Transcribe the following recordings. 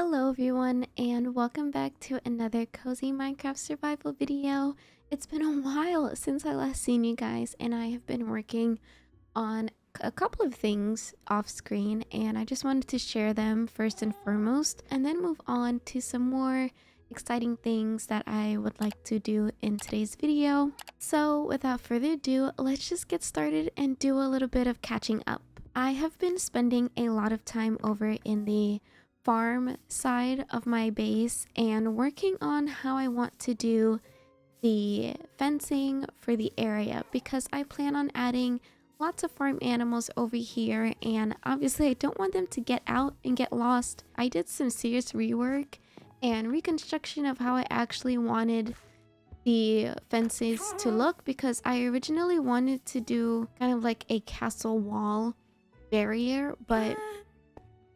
Hello everyone and welcome back to another cozy Minecraft survival video. It's been a while since I last seen you guys and I have been working on a couple of things off screen and I just wanted to share them first and foremost and then move on to some more exciting things that I would like to do in today's video. So without further ado, let's just get started and do a little bit of catching up. I have been spending a lot of time over in the farm side of my base and working on how I want to do the fencing for the area because I plan on adding lots of farm animals over here and obviously I don't want them to get out and get lost. I did some serious rework and reconstruction of how I actually wanted the fences to look because I originally wanted to do kind of like a castle wall barrier, but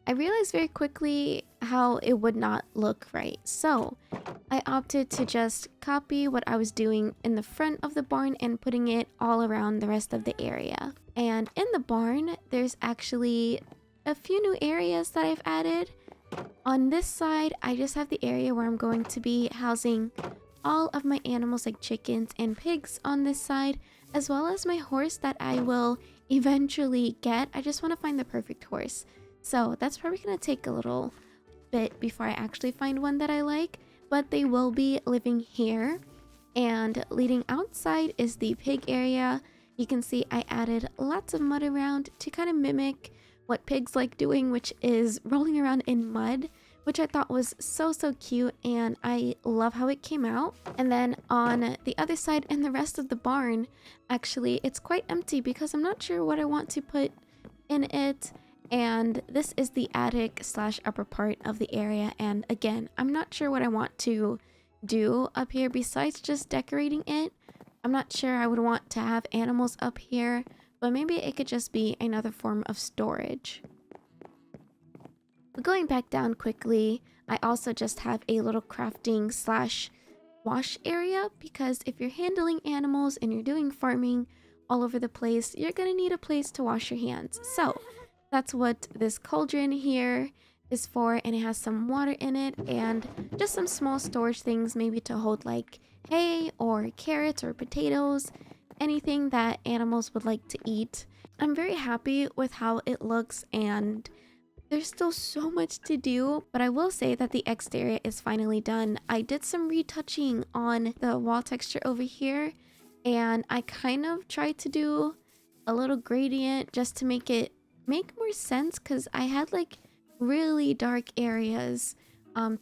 I realized very quickly how it would not look right. So I opted to just copy what I was doing in the front of the barn and putting it all around the rest of the area. And in the barn, there's actually a few new areas that I've added. On this side, I just have the area where I'm going to be housing all of my animals like chickens and pigs on this side, as well as my horse that I will eventually get. I just want to find the perfect horse. So that's probably going to take a little bit before I actually find one that I like, but they will be living here. And leading outside is the pig area. You can see I added lots of mud around to kind of mimic what pigs like doing, which is rolling around in mud, which I thought was so cute and I love how it came out. And then on the other side and the rest of the barn, actually it's quite empty because I'm not sure what I want to put in it. And this is the attic / upper part of the area, and again, I'm not sure what I want to do up here besides just decorating it. I'm not sure I would want to have animals up here, but maybe it could just be another form of storage. But going back down quickly, I also just have a little crafting / wash area because if you're handling animals and you're doing farming all over the place, you're gonna need a place to wash your hands. So that's what this cauldron here is for, and it has some water in it and just some small storage things, maybe to hold like hay or carrots or potatoes, anything that animals would like to eat. I'm very happy with how it looks and there's still so much to do, but I will say that the exterior is finally done. I did some retouching on the wall texture over here and I kind of tried to do a little gradient just to make it make more sense because I had like really dark areas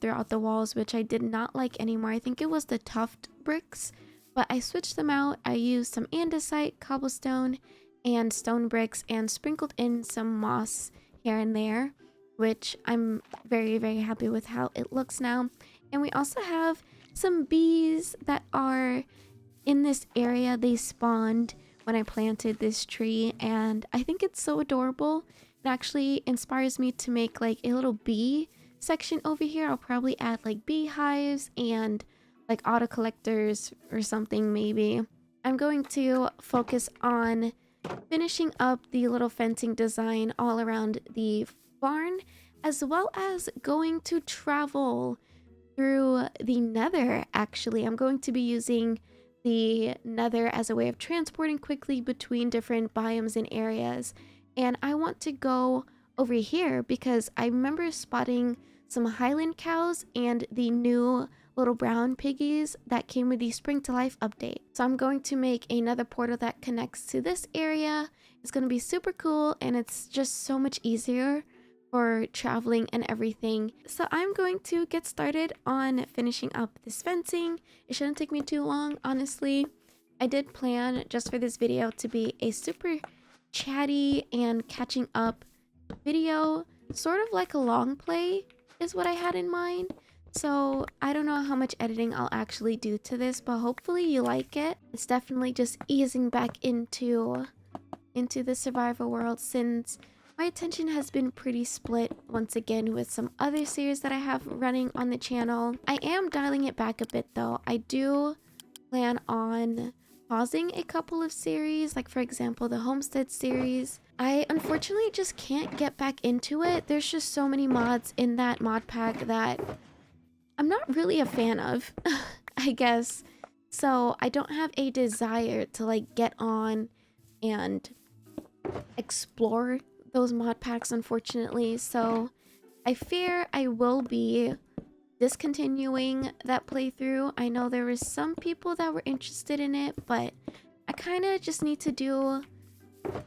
throughout the walls, which I did not like anymore. I think it was the tuft bricks, but I switched them out. I used some andesite, cobblestone, and stone bricks and sprinkled in some moss here and there, which I'm very happy with how it looks now. And we also have some bees that are in this area. They spawned when I planted this tree and I think it's so adorable. It actually inspires me to make like a little bee section over here. I'll probably add like beehives and like auto collectors or something maybe. I'm going to focus on finishing up the little fencing design all around the barn, as well as going to travel through the nether. Actually, I'm going to be using the nether as a way of transporting quickly between different biomes and areas, and I want to go over here because I remember spotting some highland cows and the new little brown piggies that came with the Spring to Life update. So I'm going to make another portal that connects to this area. It's going to be super cool and it's just so much easier for traveling and everything. So I'm going to get started on finishing up this fencing. It shouldn't take me too long, honestly. I did plan just for this video to be a super chatty and catching up video, sort of like a long play is what I had in mind. So I don't know how much editing I'll actually do to this, but hopefully you like it. It's definitely just easing back into the survival world since my attention has been pretty split once again with some other series that I have running on the channel. I am dialing it back a bit though. I do plan on pausing a couple of series, like for example the homestead series, I unfortunately just can't get back into it. There's just so many mods in that mod pack that I'm not really a fan of, I guess. So I don't have a desire to like get on and explore those mod packs, unfortunately. So I fear I will be discontinuing that playthrough. I know there was some people that were interested in it, but I kind of just need to do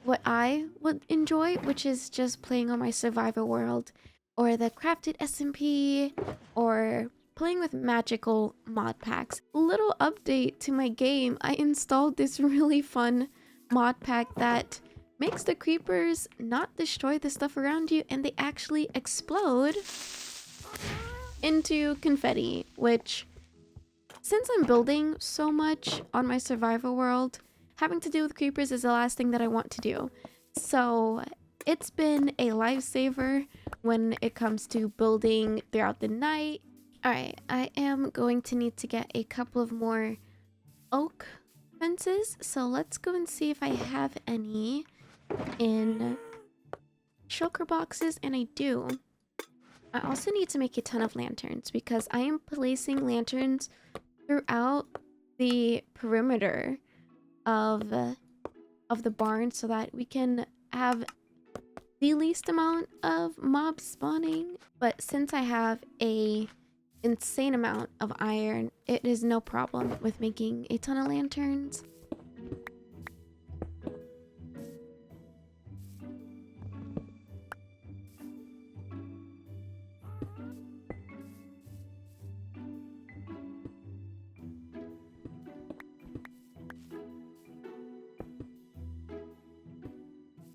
what I would enjoy, which is just playing on my survivor world or the crafted SMP or playing with magical mod packs. Little update to my game, I installed this really fun mod pack that makes the creepers not destroy the stuff around you and they actually explode into confetti, which since I'm building so much on my survival world, having to do with creepers is the last thing that I want to do. So it's been a lifesaver when it comes to building throughout the night. Alright, I am going to need to get a couple of more oak fences. So let's go and see if I have any in shulker boxes, and I do. I also need to make a ton of lanterns because I am placing lanterns throughout the perimeter of the barn so that we can have the least amount of mobs spawning. But since I have a insane amount of iron, it is no problem with making a ton of lanterns.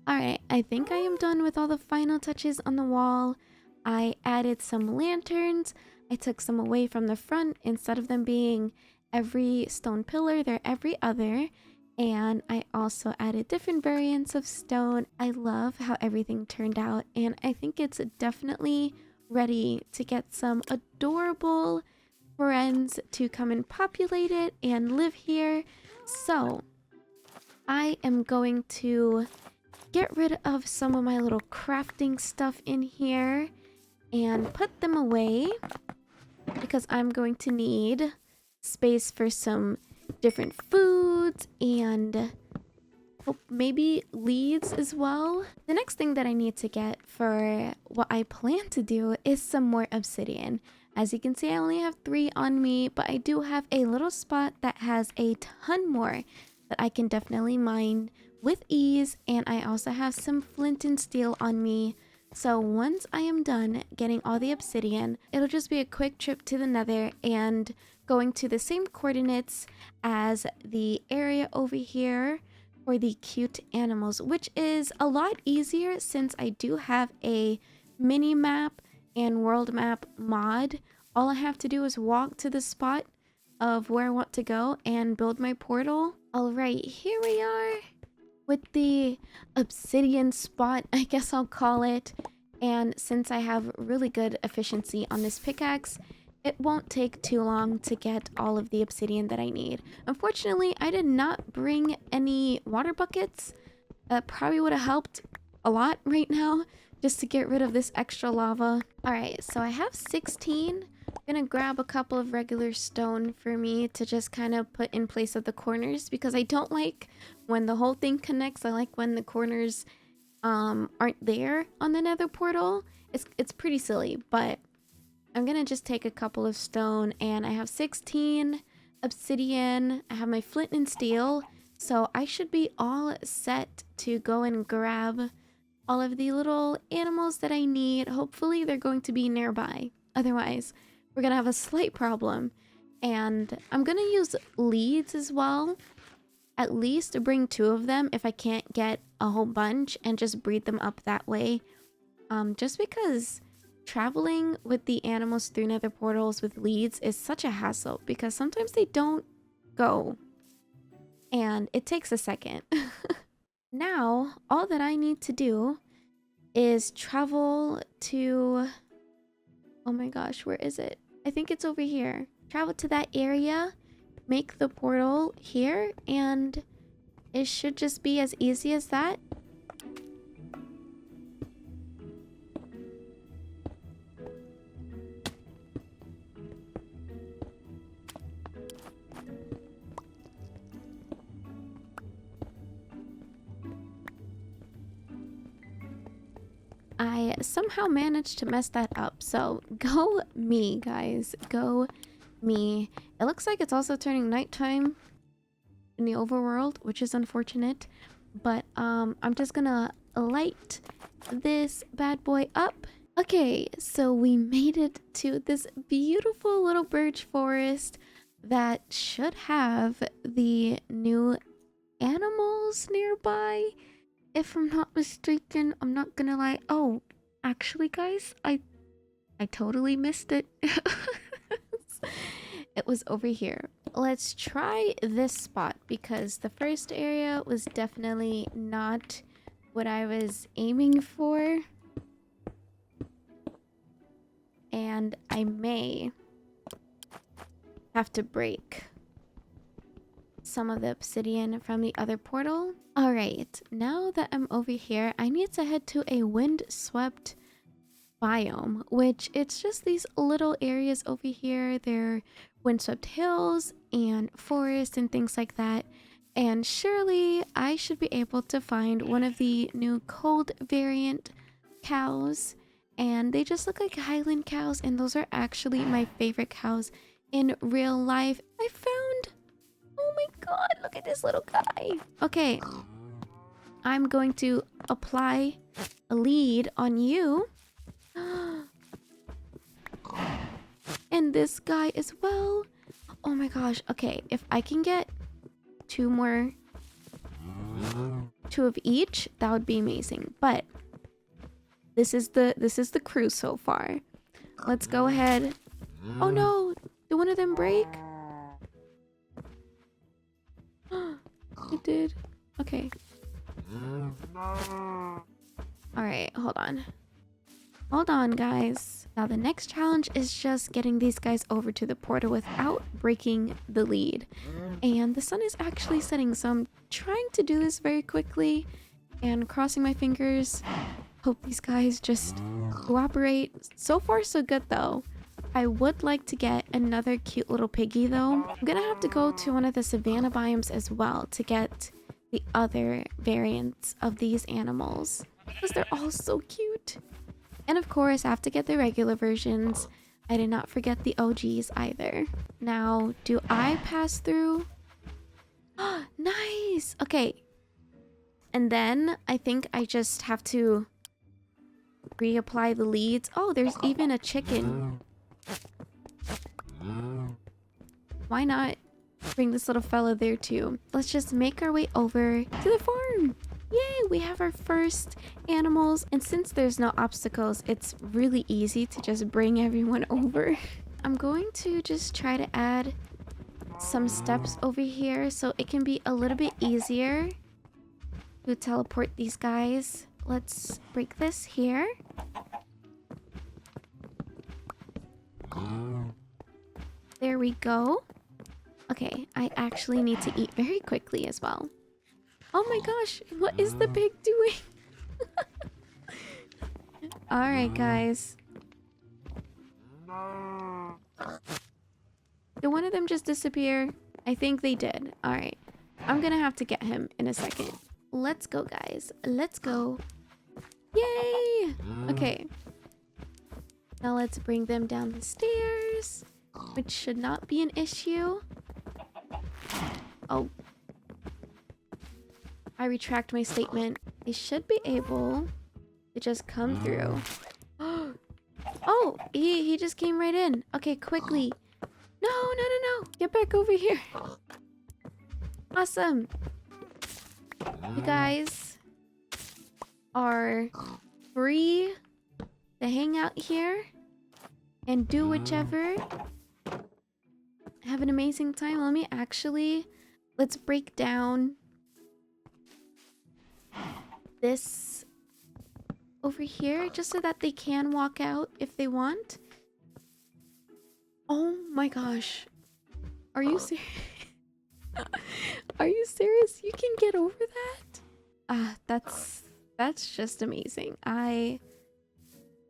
Alright, I think I am done with all the final touches on the wall. I added some lanterns. I took some away from the front. Instead of them being every stone pillar, they're every other. And I also added different variants of stone. I love how everything turned out, and I think it's definitely ready to get some adorable friends to come and populate it and live here. So I am going to get rid of some of my little crafting stuff in here and put them away because I'm going to need space for some different foods and maybe leads as well. The next thing that I need to get for what I plan to do is some more obsidian. As you can see, I only have 3 on me, but I do have a little spot that has a ton more that I can definitely mine with ease, and I also have some flint and steel on me. So once I am done getting all the obsidian, it'll just be a quick trip to the nether and going to the same coordinates as the area over here for the cute animals, which is a lot easier since I do have a mini map and world map mod. All I have to do is walk to the spot of where I want to go and build my portal. All right, here we are with the obsidian spot, I guess I'll call it. And since I have really good efficiency on this pickaxe, it won't take too long to get all of the obsidian that I need. Unfortunately, I did not bring any water buckets. That probably would have helped a lot right now, just to get rid of this extra lava. Alright, so I have 16. I'm gonna grab a couple of regular stone for me to just kind of put in place of the corners, because I don't like when the whole thing connects. I like when the corners aren't there on the nether portal. It's pretty silly, but I'm gonna just take a couple of stone, and I have 16 obsidian. I have my flint and steel, so I should be all set to go and grab all of the little animals that I need. Hopefully they're going to be nearby. Otherwise, we're gonna have a slight problem. And I'm gonna use leads as well. At least to bring 2 of them if I can't get a whole bunch, and just breed them up that way. Just because traveling with the animals through nether portals with leads is such a hassle, because sometimes they don't go. And it takes a second. Now, all that I need to do is travel to... Oh my gosh, where is it? I think it's over here. Travel to that area, make the portal here, and it should just be as easy as that. I somehow managed to mess that up. So go me, guys. Go me. It looks like it's also turning nighttime in the overworld, which is unfortunate. But I'm just gonna light this bad boy up. Okay, so we made it to this beautiful little birch forest that should have the new animals nearby. If I'm not mistaken, I'm not gonna lie. Oh, actually, guys, I totally missed it. It was over here. Let's try this spot because the first area was definitely not what I was aiming for. And I may have to break some of the obsidian from the other portal. All right, now that I'm over here, I need to head to a windswept biome, which it's just these little areas over here. They're windswept hills and forests and things like that. And surely I should be able to find one of the new cold variant cows. And they just look like Highland cows, and those are actually my favorite cows in real life. I found... Oh my god, look at this little guy. Okay, I'm going to apply a lead on you. And this guy as well. Oh my gosh. Okay, if I can get two of each, that would be amazing. But this is the crew so far. Let's go ahead. Oh no, did one of them break? It did. Okay. Alright, hold on. Hold on, guys. Now the next challenge is just getting these guys over to the portal without breaking the lead. And the sun is actually setting, so I'm trying to do this very quickly and crossing my fingers. Hope these guys just cooperate. So far, so good, though. I would like to get another cute little piggy, though. I'm gonna have to go to one of the savanna biomes as well to get the other variants of these animals, because they're all so cute. And of course, I have to get the regular versions. I did not forget the OGs either. Now, do I pass through? Nice! Okay. And then I think I just have to reapply the leads. Oh, there's even a chicken. Why not bring this little fella there too? Let's just make our way over to the farm. Yay, we have our first animals. And since there's no obstacles, it's really easy to just bring everyone over. I'm going to just try to add some steps over here so it can be a little bit easier to teleport these guys. Let's break this here. There we go. Okay, I actually need to eat very quickly as well. Oh my gosh, what is the pig doing? Alright, guys. Did one of them just disappear? I think they did. Alright, I'm gonna have to get him in a second. Let's go, guys. Let's go. Yay! Okay. Now let's bring them down the stairs, which should not be an issue. Oh. I retract my statement. They should be able to just come through. Oh, he just came right in. Okay, quickly. No. Get back over here. Awesome. You guys are free to hang out here and do whichever. Have an amazing time. Let's break down this over here just so that they can walk out if they want. Oh my gosh. Are you serious? Are you serious? You can get over that? That's just amazing. I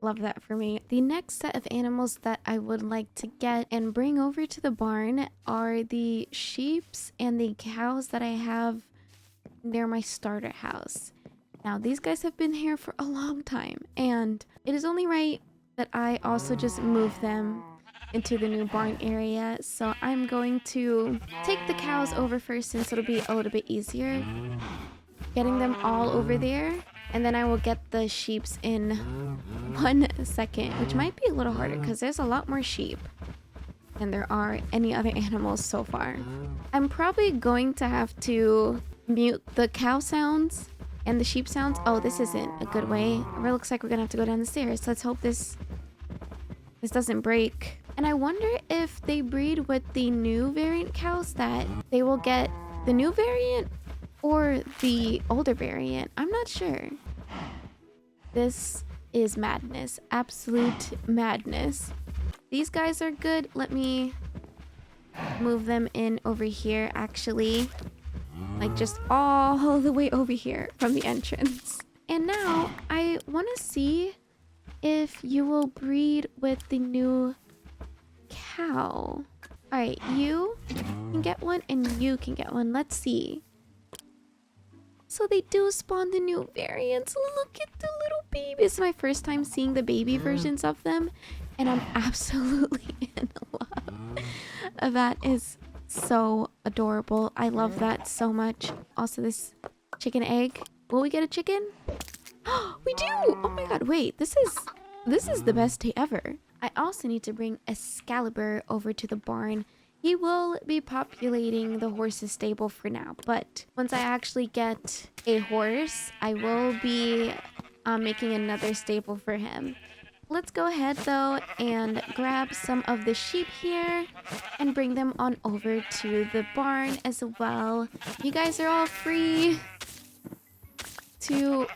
love that for me. The next set of animals that I would like to get and bring over to the barn are the sheeps and the cows that I have near my starter house. Now, these guys have been here for a long time, and it is only right that I also just move them into the new barn area. So I'm going to take the cows over first since it'll be a little bit easier getting them all over there. And then I will get the sheeps in 1 second, which might be a little harder because there's a lot more sheep than there are any other animals so far. I'm probably going to have to mute the cow sounds and the sheep sounds. Oh, this isn't a good way. It really looks like we're gonna have to go down the stairs. Let's hope this doesn't break. And I wonder if they breed with the new variant cows that they will get the new variant or the older variant. I'm not sure. This is madness. Absolute madness. These guys are good. Let me move them in over here, actually. Like just all the way over here from the entrance. And now I want to see if you will breed with the new cow. Alright, you can get one and you can get one. Let's see. So they do spawn the new variants. Look at the little baby. This is my first time seeing the baby versions of them, and I'm absolutely in love. That is so adorable. I love that so much. Also, this chicken egg. Will we get a chicken? We do! Oh my god, wait. This is the best day ever. I also need to bring Excalibur over to the barn. He will be populating the horse's stable for now, but once I actually get a horse, I will be making another stable for him. Let's go ahead though and grab some of the sheep here and bring them on over to the barn as well. You guys are all free to,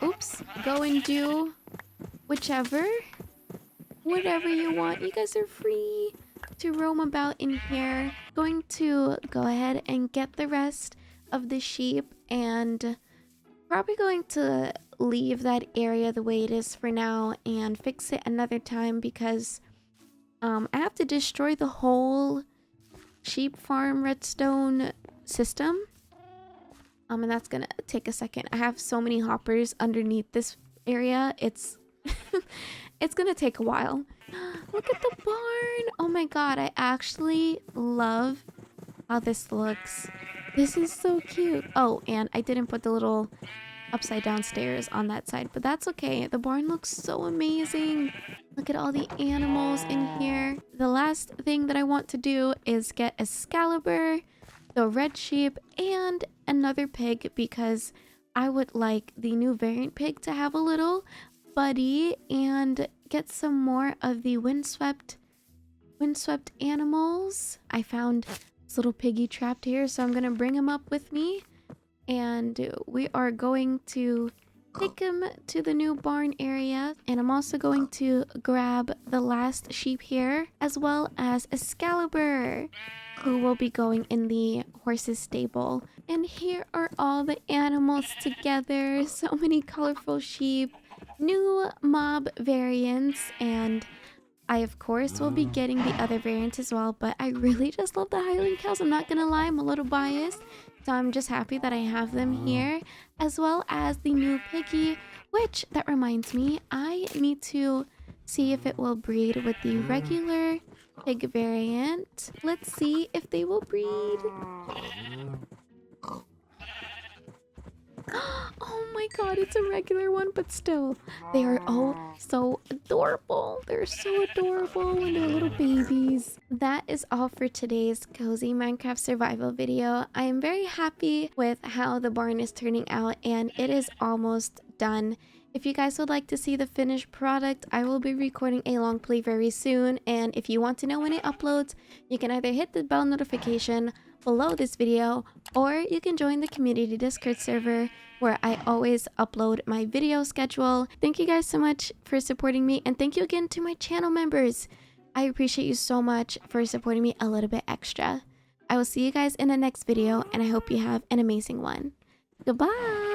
go and do whatever you want. You guys are free to roam about in here. Going to go ahead and get the rest of the sheep, and probably going to leave that area the way it is for now and fix it another time because I have to destroy the whole sheep farm redstone system. And that's gonna take a second. I have so many hoppers underneath this area. It's it's gonna take a while. Look at the barn. Oh my god, I actually love how this looks. This is so cute. Oh, and I didn't put the little upside down stairs on that side, but that's okay. The barn looks so amazing. Look at all the animals in here. The last thing that I want to do is get Excalibur, the red sheep, and another pig because I would like the new variant pig to have a little buddy and get some more of the windswept animals. I found this little piggy trapped here, so I'm gonna bring him up with me and we are going to take him to the new barn area. And I'm also going to grab the last sheep here as well as Excalibur, who will be going in the horse's stable. And here are all the animals together. So many colorful sheep, new mob variants, and I of course will be getting the other variants as well, but I really just love the Highland cows. I'm not gonna lie, I'm a little biased, so I'm just happy that I have them here, as well as the new piggy, which, that reminds me, I need to see if it will breed with the regular pig variant. Let's see if they will breed. Oh my god, it's a regular one, but still, they are oh so adorable. They're so adorable when they're little babies. That is all for today's cozy Minecraft survival video. I am very happy with how the barn is turning out, and it is almost done. If you guys would like to see the finished product, I will be recording a long play very soon, and if you want to know when it uploads, you can either hit the bell notification below this video, or you can join the community Discord server where I always upload my video schedule. Thank you guys so much for supporting me, and thank you again to my channel members. I appreciate you so much for supporting me a little bit extra. I will see you guys in the next video, and I hope you have an amazing one. Goodbye!